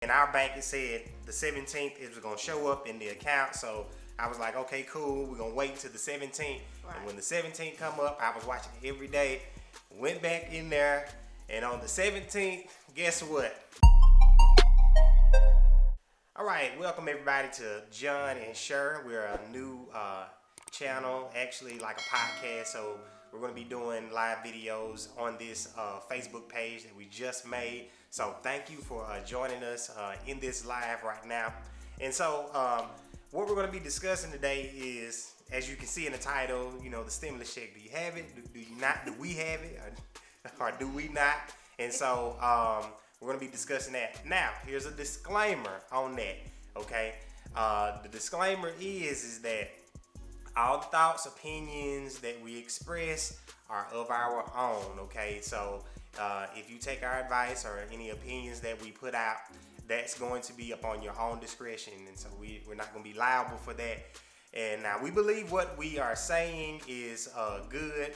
in our bank it said the 17th it was gonna show up in the account. So I was like, okay, cool. We're gonna wait until the 17th. Right. And when the 17th come up, I was watching it every day. Went back in there, and on the 17th, guess what? All right, welcome everybody to John and Sher. We're a new channel, actually like a podcast. So we're going to be doing live videos on this Facebook page that we just made. So thank you for joining us in this live right now. And so what we're going to be discussing today is, as you can see in the title, you know, the stimulus check. Do you have it? Do you not? Do we have it? Or do we not? And so we're going to be discussing that. Now, here's a disclaimer on that, okay? The disclaimer is that all thoughts, opinions that we express are of our own, okay? So if you take our advice or any opinions that we put out, that's going to be upon your own discretion. And so we're not going to be liable for that. And now we believe what we are saying is good,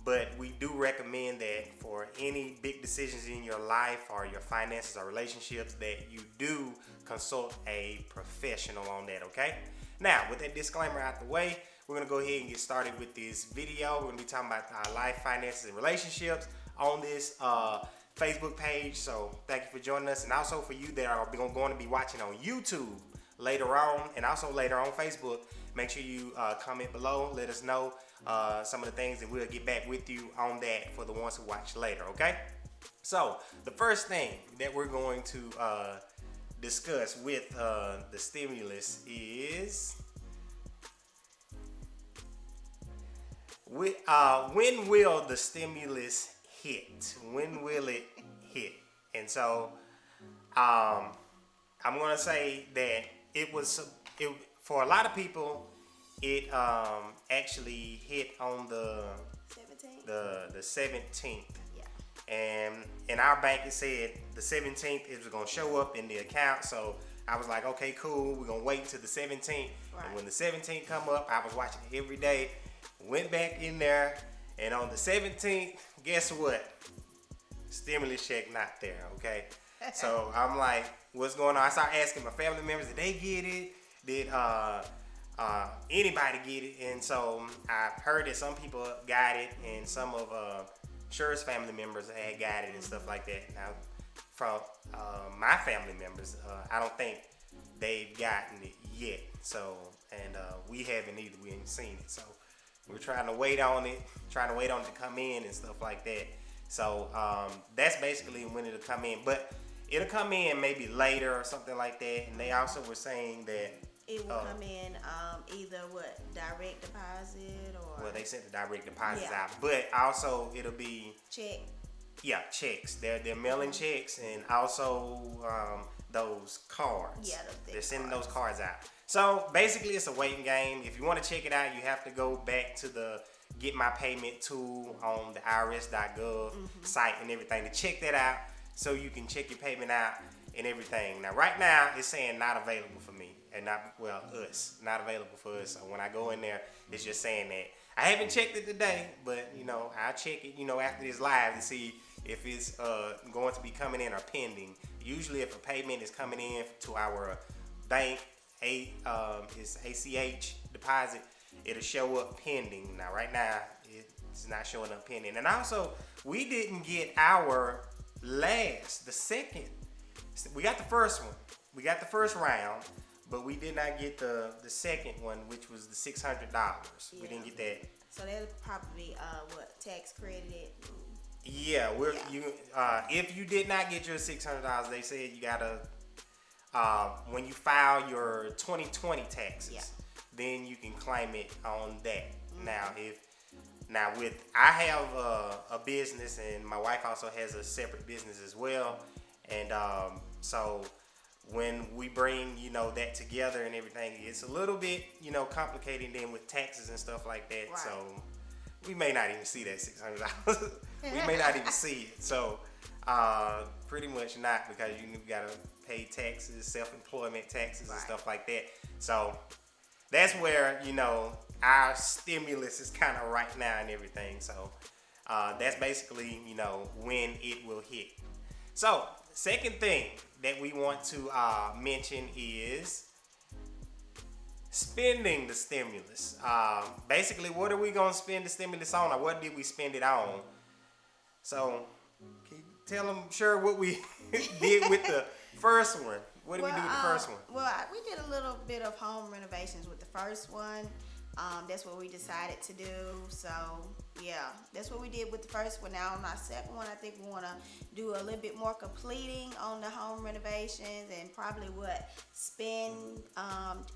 but we do recommend that for any big decisions in your life or your finances or relationships that you do consult a professional on that, okay? Now, with that disclaimer out the way, we're gonna go ahead and get started with this video. We're gonna be talking about our life, finances, and relationships on this Facebook page. So thank you for joining us. And also for you that are going to be watching on YouTube later on, and also later on Facebook, make sure you comment below, let us know some of the things, and we'll get back with you on that for the ones who watch later, okay? So the first thing that we're going to discuss with the stimulus is when will the stimulus hit? When will it hit? And so I'm gonna say that it for a lot of people, it actually hit on the 17th. The 17th. Yeah. And in our bank it said the 17th it was gonna show up in the account. So I was like, okay, cool. We're gonna wait until the 17th. Right. And when the 17th come up, I was watching it every day. Went back in there, and on the 17th, guess what? Stimulus check not there. Okay. So I'm like, what's going on? I started asking my family members, did they get it? Did anybody get it? And so I heard that some people got it, and some of Sher's family members had got it and stuff like that. Now, from my family members, I don't think they've gotten it yet. So, and we haven't either. We ain't seen it. So we're trying to wait on it, to come in and stuff like that. So that's basically when it'll come in. But it'll come in maybe later or something like that. And they also were saying that it will come in either direct deposit or. Well, they sent the direct deposits out, but also it'll be check. Yeah, checks. They're mailing checks, and also those cards. Yeah, they're sending those cards out. So basically, it's a waiting game. If you want to check it out, you have to go back to the Get My Payment tool on the IRS.gov site and everything to check that out, so you can check your payment out and everything. Now, right now, it's saying not available for me, and not available for us. So when I go in there, it's just saying that. I haven't checked it today, but I'll check it after this live to see if it's going to be coming in or pending. Usually, if a payment is coming in to our bank, it's ACH deposit, it'll show up pending. Now, right now, it's not showing up pending. And also, we didn't get the second. We got the first one. We got the first round, but we did not get the second one, which was the $600. Yeah. We didn't get that. So that'll probably be tax credited. Yeah, if you did not get your $600, they said you gotta when you file your 2020 taxes, then you can claim it on that. I have a business, and my wife also has a separate business as well, and so when we bring that together and everything, it's a little bit complicated then with taxes and stuff like that. Right. So we may not even see that $600. We may not even see it. So pretty much not, because you gotta pay taxes, self-employment taxes, and stuff like that. So that's where our stimulus is kind of right now and everything. So that's basically when it will hit. So second thing that we want to mention is spending the stimulus. Basically, what are we gonna spend the stimulus on, or what did we spend it on? So, can you tell them, sure, what we did with the first one? What did we do with the first one? We did a little bit of home renovations with the first one. That's what we decided to do. So yeah, that's what we did with the first one. Now on our second one, I think we want to do a little bit more completing on the home renovations and probably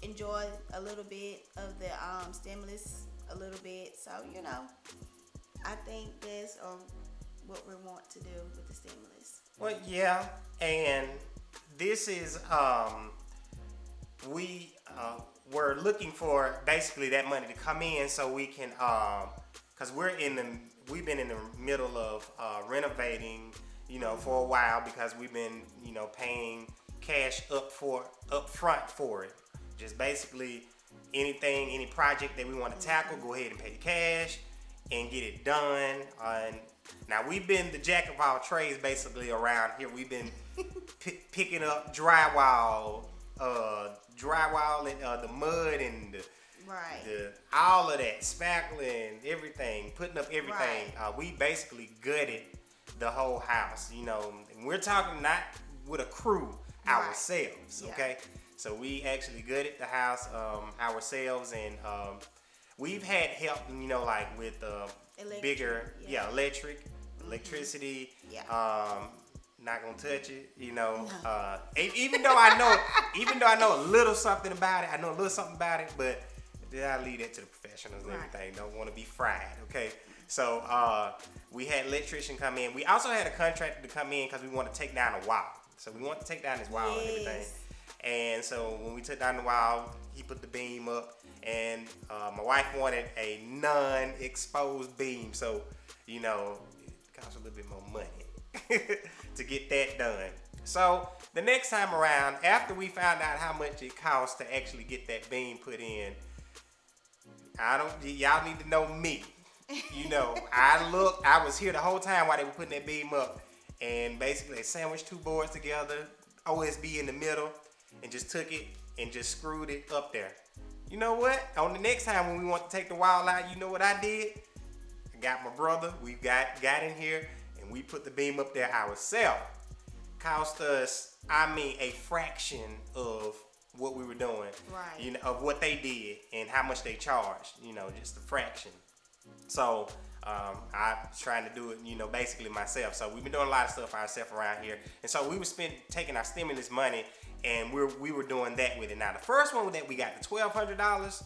enjoy a little bit of the stimulus a little bit. So I think that's what we want to do with the stimulus. Well, yeah, and this is we're looking for basically that money to come in so we can because we've been in the middle of renovating for a while, because we've been paying cash up front for it. Just basically any project that we want to tackle, go ahead and pay the cash and get it done. Now we've been the jack of all trades basically around here. We've been picking up drywall and the mud and all of that, spackling, everything, putting up everything. Right. We basically gutted the whole house, and we're talking not with a crew, ourselves, okay? So we actually gutted the house ourselves, and we've had help, like with bigger, electricity. Yeah. Not gonna touch it, even though I know a little something about it, but I leave that to the professionals and everything. Don't want to be fried, okay? So we had an electrician come in. We also had a contractor to come in because we want to take down a wall. So we want to take down this wall and everything. And so when we took down the wall, he put the beam up, and my wife wanted a non-exposed beam, so it costs a little bit more money to get that done. So the next time around, after we found out how much it costs to actually get that beam put in, y'all need to know me. I was here the whole time while they were putting that beam up, and basically they sandwiched two boards together, OSB in the middle, and just took it and just screwed it up there. You know what? On the next time when we want to take the wall out, you know what I did? I got my brother, we got in here, and we put the beam up there ourselves. Cost us, a fraction of what we were doing. Right. Of what they did and how much they charged, just a fraction. So I'm trying to do it, basically myself. So we've been doing a lot of stuff ourselves around here. And so we were taking our stimulus money, and we were doing that with it. Now the first one that we got, the $1,200,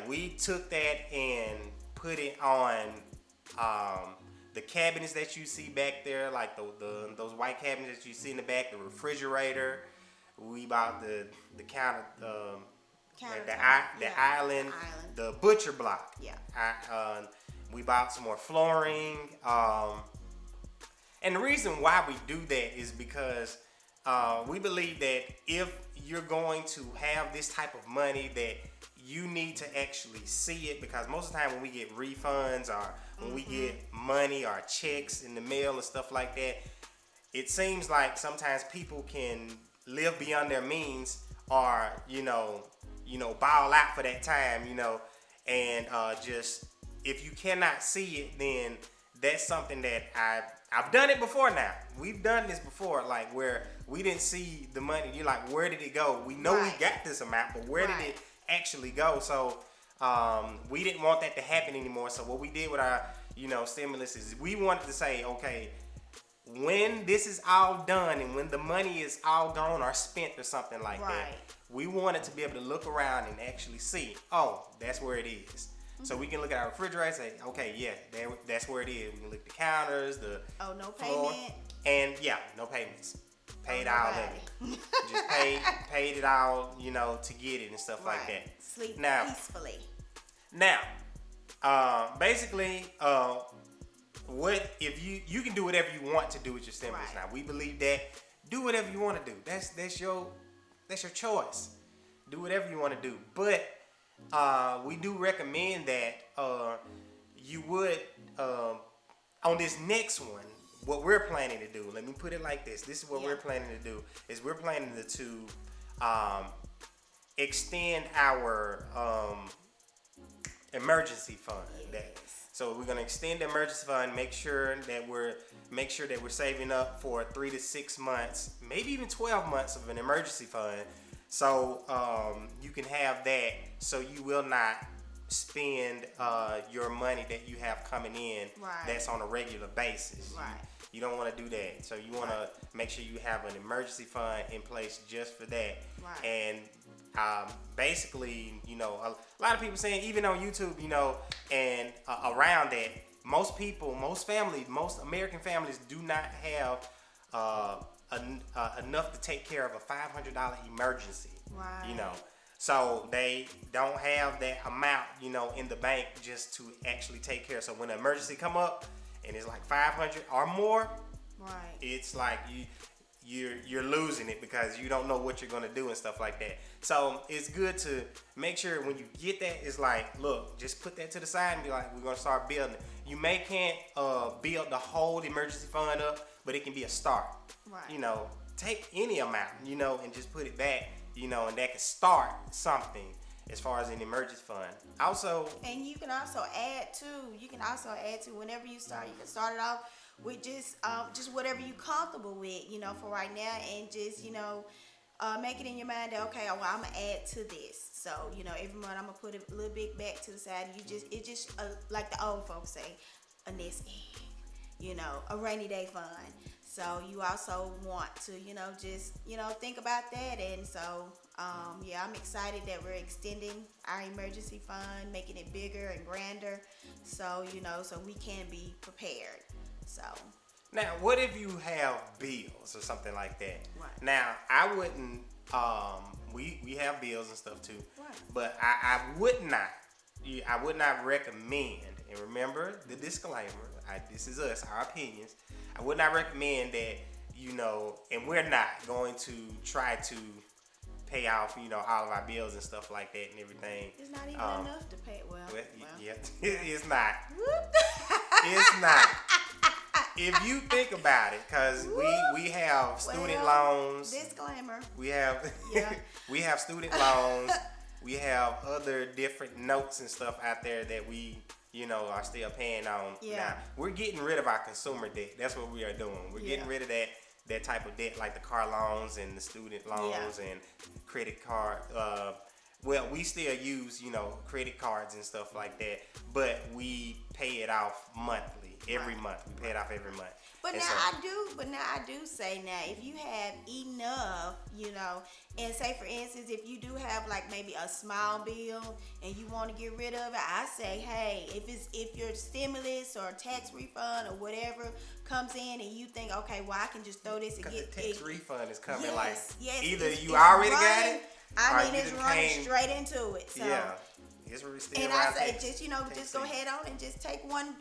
we took that and put it on the cabinets that you see back there, like those white cabinets that you see in the back, the refrigerator. We bought the counter, the island, the butcher block. Yeah. We bought some more flooring. And the reason why we do that is because we believe that if you're going to have this type of money, that you need to actually see it, because most of the time when we get refunds or when we get money or checks in the mail and stuff like that, it seems like sometimes people can live beyond their means, or ball out for that time, and just if you cannot see it, then that's something that I've done it before. Now we've done this before, like where we didn't see the money. You're like, where did it go? We know we got this amount, but where did it actually go? So we didn't want that to happen anymore. So what we did with our stimulus is we wanted to say, okay, when this is all done and when the money is all gone or spent or something like that, we wanted to be able to look around and actually see, oh, that's where it is. So we can look at our refrigerator and say, okay, that's where it is. We can look at the counters, the no floor, payment, and no payments. Paid all of it. Just paid it all, to get it and stuff like that. Sleep peacefully. Now, basically, what if you can do whatever you want to do with your stimulus. Now we believe that do whatever you want to do. That's your choice. Do whatever you want to do. But we do recommend that you would on this next one, what we're planning to do. Let me put it like this. This is what Yeah. we're planning to do. Is we're planning to extend our emergency fund. So we're gonna extend the emergency fund. Make sure that we're saving up for 3 to 6 months, maybe even 12 months of an emergency fund. So you can have that. So you will not spend your money that you have coming in. Right. That's on a regular basis. Right. You don't want to do that. So you want to make sure you have an emergency fund in place just for that. Right. And basically, you know, a lot of people saying, even on YouTube, you know, and around that, most people, most families, most American families do not have enough to take care of a $500 emergency. Right. You know. So they don't have that amount, you know, in the bank just to actually take care. So when an emergency come up and it's like 500 or more, Right. it's like you're losing it because you don't know what you're gonna do and stuff like that. So it's good to make sure when you get that, it's like, look, just put that to the side and be like, we're gonna start building it. You can't build the whole emergency fund up, but it can be a start. Right. You know, take any amount, you know, and just put it back. You know, and that can start something as far as an emergency fund. Also, And you can also add to whenever you start. You can start it off with just whatever you comfortable with, you know, for right now, and just, you know, make it in your mind that, okay, well, I'm gonna add to this. So, you know, every month I'm gonna put a little bit back to the side. It just like the old folks say, a nest egg, you know, a rainy day fund. So you also want to, you know, just, you know, think about that. And so, yeah, I'm excited that we're extending our emergency fund, making it bigger and grander. So, you know, so we can be prepared. So. now, what if you have bills or something like that? Right. Now, I wouldn't, we have bills and stuff too. Right. But I would not recommend, and remember the disclaimer, this is us, our opinions. I would not recommend that, you know, and we're not going to try to pay off, you know, all of our bills and stuff like that and everything. It's not even enough to pay. Well. Yeah, it's not. It's not. If you think about it, because we have student loans. Disclaimer. We have Yeah. we have student loans. We have other different notes and stuff out there that we, you know, are still paying on. Yeah. Now, we're getting rid of our consumer debt. That's what we are doing. We're getting rid of that type of debt, like the car loans and the student loans and credit card. Well, we still use, you know, credit cards and stuff like that, but we pay it off monthly, every month. We pay it off every month. But And now so- I do say now, if you have enough, you know, and say for instance, if you do have like maybe a small bill and you want to get rid of it, I say, hey, if your stimulus or tax refund or whatever comes in and you think, okay, well, I can just throw this and Because get the tax refund is coming, yes, like yes, either it's you already running, got it, I or mean, you it's done running came- straight into it. So. Yeah, it's really still And around I say, tax- just, you know, tax just go season. ahead on and just take one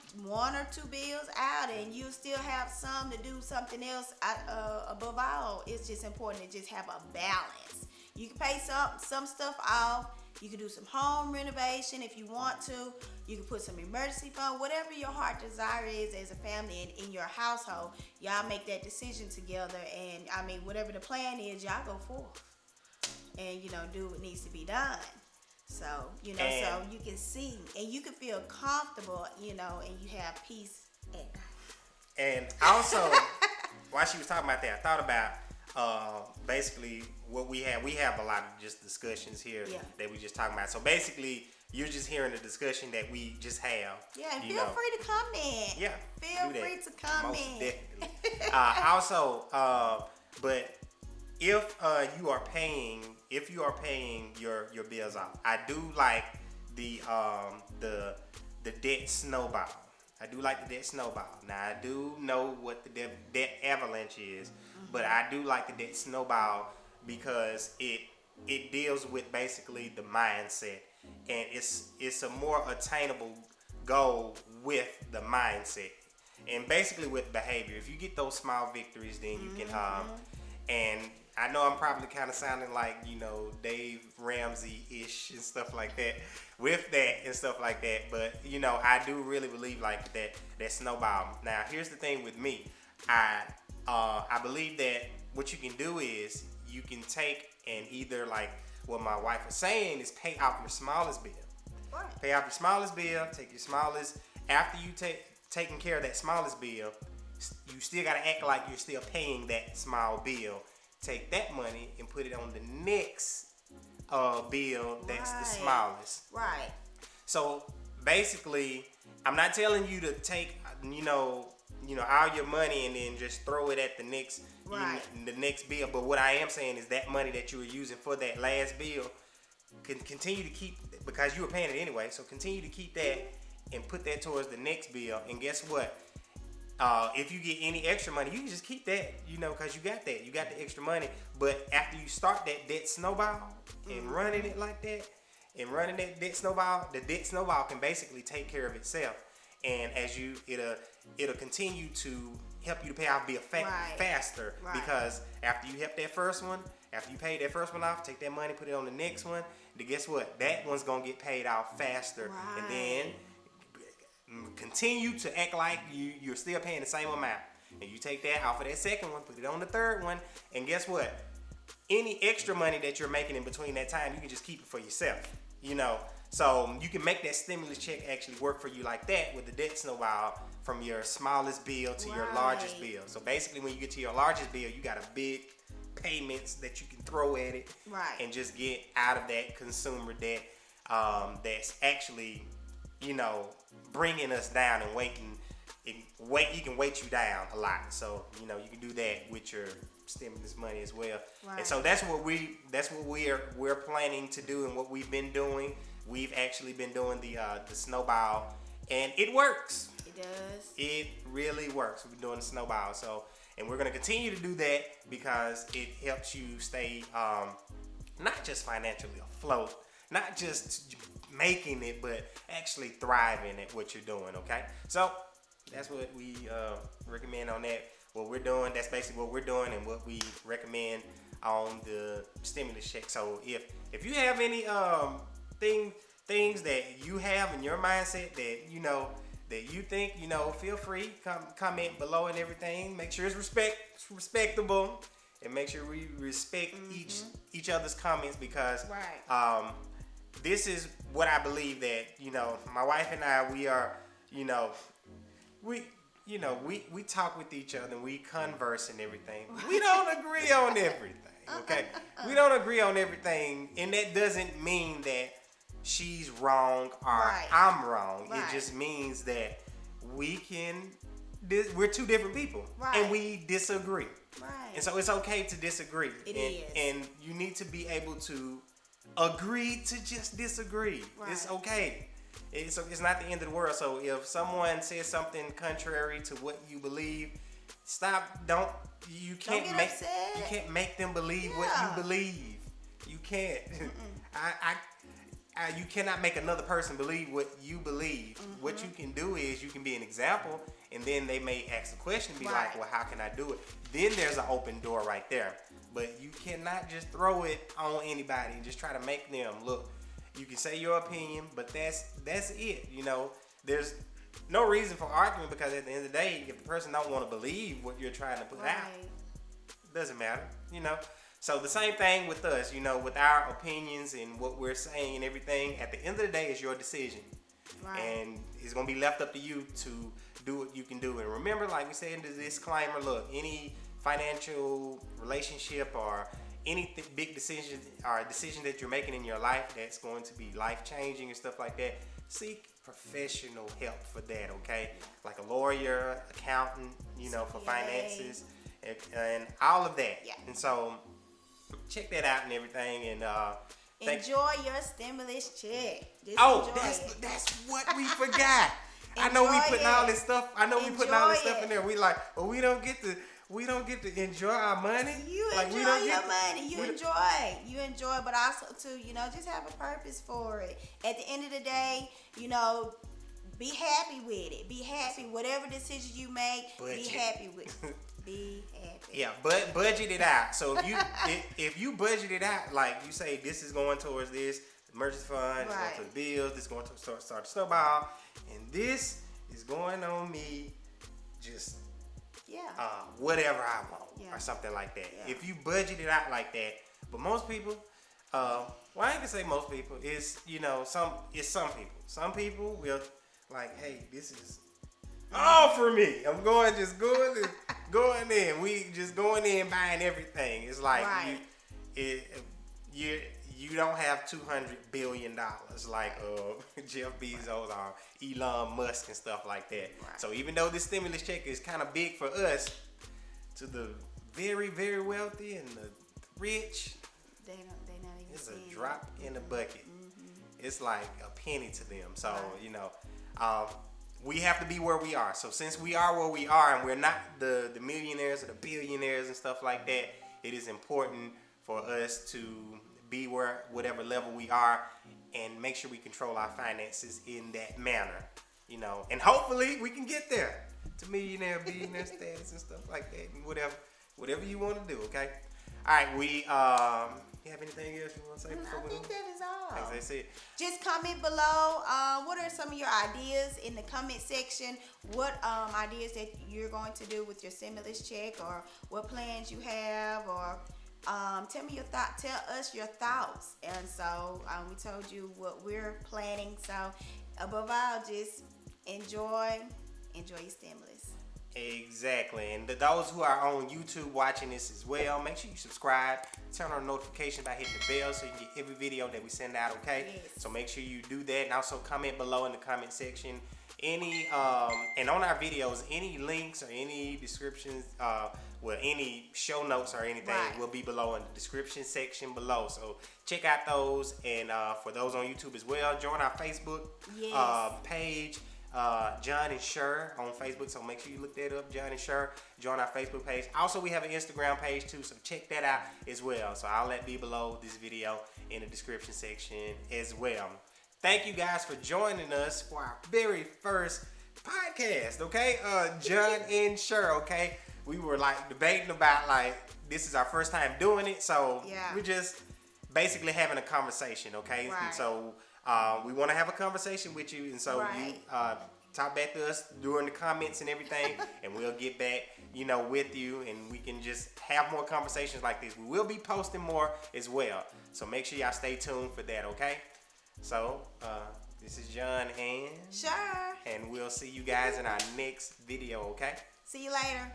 or two bills out, and you still have some to do something else. Above all, it's just important to just have a balance. You can pay some stuff off. You can do some home renovation if you want to. You can put some emergency fund, whatever your heart desire is as a family and in your household. Y'all make that decision together, and I mean, whatever the plan is, y'all go forth and, you know, do what needs to be done. So, you know, And- so you can see and you can feel comfortable, you know, and you have peace at night. And also, while she was talking about that, I thought about basically what we have. We have a lot of just discussions here that we just talking about. So basically, you're just hearing the discussion that we just have. Yeah, and you feel know. free to comment. Yeah, Feel do that. free to comment. Most definitely. Also, but if you are paying your bills off, I do like the debt snowball. I do like the debt snowball. Now I do know what the debt avalanche is, but I do like the debt snowball because it deals with basically the mindset, and it's a more attainable goal with the mindset, and basically with behavior. If you get those small victories, then you can and I know I'm probably kind of sounding like, you know, Dave Ramsey-ish and stuff like that with that and stuff like that. But, you know, I do really believe like that snowball. Now, here's the thing with me. I believe that what you can do is you can take and either, like what my wife was saying, is pay off your smallest bill. Right. Pay off your smallest bill. Take your smallest. After you taking care of that smallest bill, you still gotta act like you're still paying that small bill. Take that money and put it on the next bill that's the smallest. Right. So basically, I'm not telling you to take all your money and then just throw it at the next the next bill. But what I am saying is that money that you were using for that last bill, can continue to keep, because you were paying it anyway. So continue to keep that and put that towards the next bill. And guess what? If you get any extra money, you can just keep that, because you got the extra money. But after you start that debt snowball and running it like that, and running that debt snowball, the debt snowball can basically take care of itself. And as it'll continue to help you to pay off bill faster. Right. Because after you help that first one, after you pay that first one off, take that money, put it on the next one. Then guess what? That one's gonna get paid off faster. Right. And then continue to act like you're still paying the same amount. And you take that off of that second one, put it on the third one, and guess what? Any extra money that you're making in between that time, you can just keep it for yourself. So you can make that stimulus check actually work for you like that with the debt snowball, from your smallest bill to your largest bill. So basically, when you get to your largest bill, you got a big payments that you can throw at it, and just get out of that consumer debt that's actually bringing us down and you can weight you down a lot. So you can do that with your stimulus money as well. And so that's what we're planning to do, and what we've been doing. We've actually been doing the snowball, and it works. It does. It really works. We've been doing the snowball, and we're gonna continue to do that because it helps you stay not just financially afloat, not just making it, but actually thriving at what you're doing. Okay, so that's what we recommend on that. What we're doing, that's basically what we're doing, and what we recommend on the stimulus check. So if you have any things that you have in your mindset that that you think, feel free, comment below and everything. Make sure it's respectable, and make sure we respect each other's comments, because this is what I believe, that my wife and I, we are we talk with each other and we converse and everything. We don't agree on everything, okay? We don't agree on everything, and that doesn't mean that she's wrong or I'm wrong. It just means that we're two different people, and we disagree. And so it's okay to disagree. It is. And you need to be able to agree to just disagree. It's okay. It's not the end of the world. So if someone says something contrary to what you believe, stop. You can't make them believe what you believe. You can't. You cannot make another person believe what you believe. What you can do is you can be an example, and then they may ask a question and be like, well, how can I do it? Then there's an open door right there. But you cannot just throw it on anybody and just try to make them look. You can say your opinion, but that's it. There's no reason for arguing, because at the end of the day, if the person don't want to believe what you're trying to put out, it doesn't matter. So the same thing with us, with our opinions and what we're saying and everything. At the end of the day, it's your decision, and it's gonna be left up to you to do what you can do. And remember, like we said in the disclaimer, look, any financial relationship or any big decision or decision that you're making in your life that's going to be life changing and stuff like that, seek professional help for that. Okay, like a lawyer, accountant, for finances and all of that. And so check that out and everything, and enjoy your stimulus check. That's what we forgot. I know we putting all this stuff. We putting all this stuff in there. We like, well, we don't get to enjoy our money. You enjoy your money. You enjoy, but also too, just have a purpose for it. At the end of the day, be happy with it. Be happy. Whatever decision you make, be happy with it. Be happy. Yeah, but budget it out. So if you budget it out, like you say, this is going towards this emergency fund, this is going to the bills, this is going to start the snowball, and this is going on me just whatever I want Yeah. or something like that. Yeah. If you budget it out like that, but most people, well, I ain't gonna say most people. It's some people. Some people will like, hey, this is all for me. I'm going in. We just going in buying everything. It's like Right. you don't have $200 billion like Jeff Bezos or Elon Musk and stuff like that. Right. So even though this stimulus check is kind of big for us, to the very, very wealthy and the rich, They not even it's seeing a it. drop in the bucket. It's like a penny to them. So, Right. we have to be where we are. So since we are where we are and we're not the millionaires or the billionaires and stuff like that, it is important for us to be whatever level we are and make sure we control our finances in that manner. And hopefully we can get there to millionaire, billionaire status and stuff like that, and whatever you want to do, okay? All right, you have anything else you want to say before I we think move? that is all. Thanks, that's it. Just comment below. What are some of your ideas in the comment section? What ideas that you're going to do with your stimulus check, or what plans you have, or tell me your thought. Tell us your thoughts. And so we told you what we're planning. So above all, just enjoy your stimulus. Exactly. And those who are on YouTube watching this as well, make sure you subscribe, turn on notifications by hitting the bell so you can get every video that we send out, okay? Yes. So make sure you do that, and also comment below in the comment section any and on our videos, any links or any descriptions, any show notes or anything Right. will be below in the description section below. So check out those, and for those on YouTube as well, join our Facebook Yes. page. John and Sher on Facebook, so make sure you look that up. John and Sher, join our Facebook page. Also, we have an Instagram page too, so check that out as well. So I'll let be below this video in the description section as well. Thank you guys for joining us for our very first podcast, okay? John and Sher, okay? We were like debating about like this is our first time doing it, so Yeah. we're just basically having a conversation, okay? Right. And so we want to have a conversation with you, and so Right. you talk back to us during the comments and everything, and we'll get back, with you, and we can just have more conversations like this. We will be posting more as well, so make sure y'all stay tuned for that, okay? So this is John and Sure. we'll see you guys in our next video, okay? See you later.